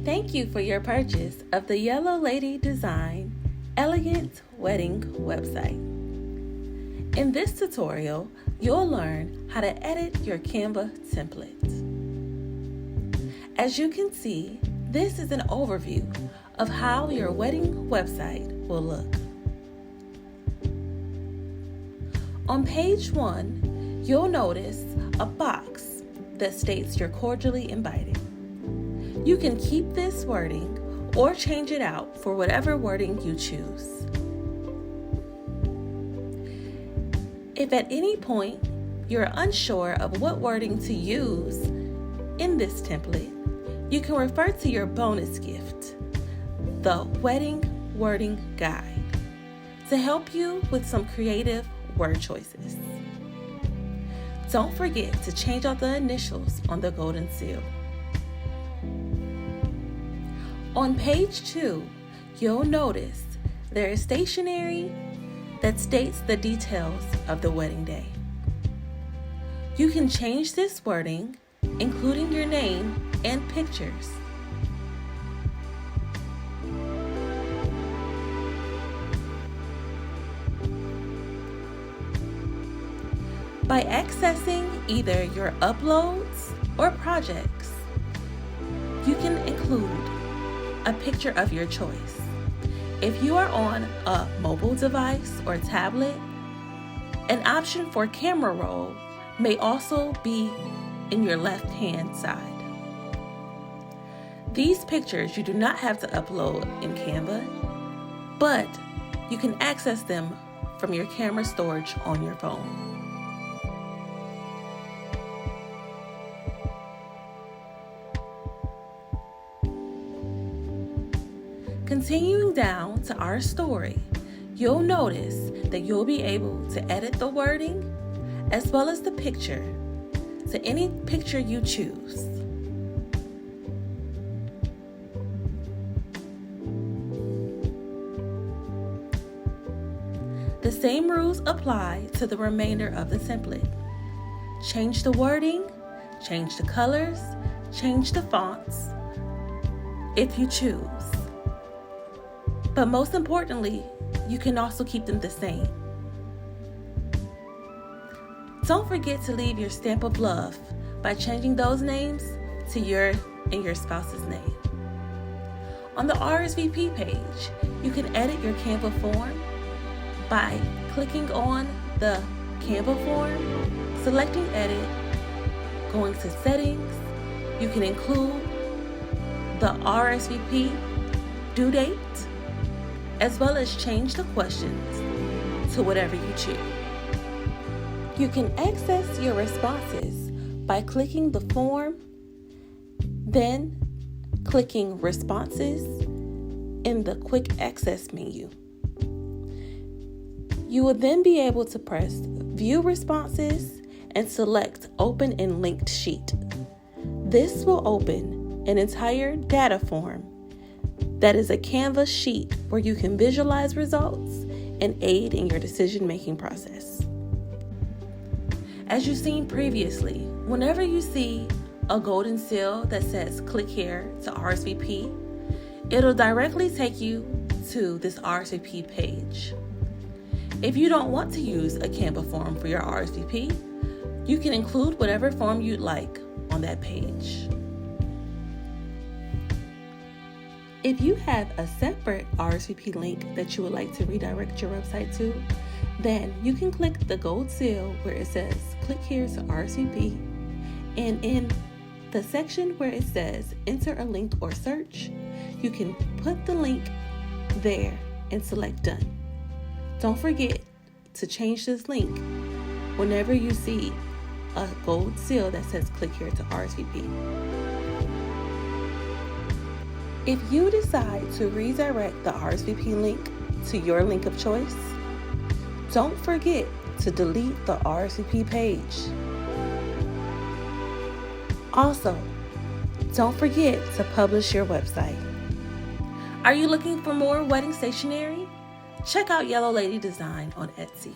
Thank you for your purchase of the Yellow Lady Design Elegant Wedding website. In this tutorial, you'll learn how to edit your Canva template. As you can see, this is an overview of how your wedding website will look. On page 1, you'll notice a box that states you're cordially invited. You can keep this wording or change it out for whatever wording you choose. If at any point you're unsure of what wording to use in this template, you can refer to your bonus gift, the Wedding Wording Guide, to help you with some creative word choices. Don't forget to change out the initials on the golden seal. On page 2, you'll notice there is stationery that states the details of the wedding day. You can change this wording, including your name and pictures. By accessing either your uploads or projects, you can include a picture of your choice. If you are on a mobile device or tablet, an option for camera roll may also be in your left-hand side. These pictures you do not have to upload in Canva, but you can access them from your camera storage on your phone. Continuing down to our story, you'll notice that you'll be able to edit the wording as well as the picture to any picture you choose. The same rules apply to the remainder of the template. Change the wording, change the colors, change the fonts if you choose. But most importantly, you can also keep them the same. Don't forget to leave your stamp of love by changing those names to your and your spouse's name. On the RSVP page, you can edit your Canva form by clicking on the Canva form, selecting Edit, going to Settings. You can include the RSVP due date, as well as change the questions to whatever you choose. You can access your responses by clicking the form, then clicking Responses in the Quick Access menu. You will then be able to press View Responses and select Open in Linked Sheet. This will open an entire data form that is a Canva sheet where you can visualize results and aid in your decision-making process. As you've seen previously, whenever you see a golden seal that says click here to RSVP, it'll directly take you to this RSVP page. If you don't want to use a Canva form for your RSVP, you can include whatever form you'd like on that page. If you have a separate RSVP link that you would like to redirect your website to, then you can click the gold seal where it says click here to RSVP, and in the section where it says enter a link or search, you can put the link there and select done. Don't forget to change this link whenever you see a gold seal that says click here to RSVP. If you decide to redirect the RSVP link to your link of choice, don't forget to delete the RSVP page. Also, don't forget to publish your website. Are you looking for more wedding stationery? Check out Yellow Lady Design on Etsy.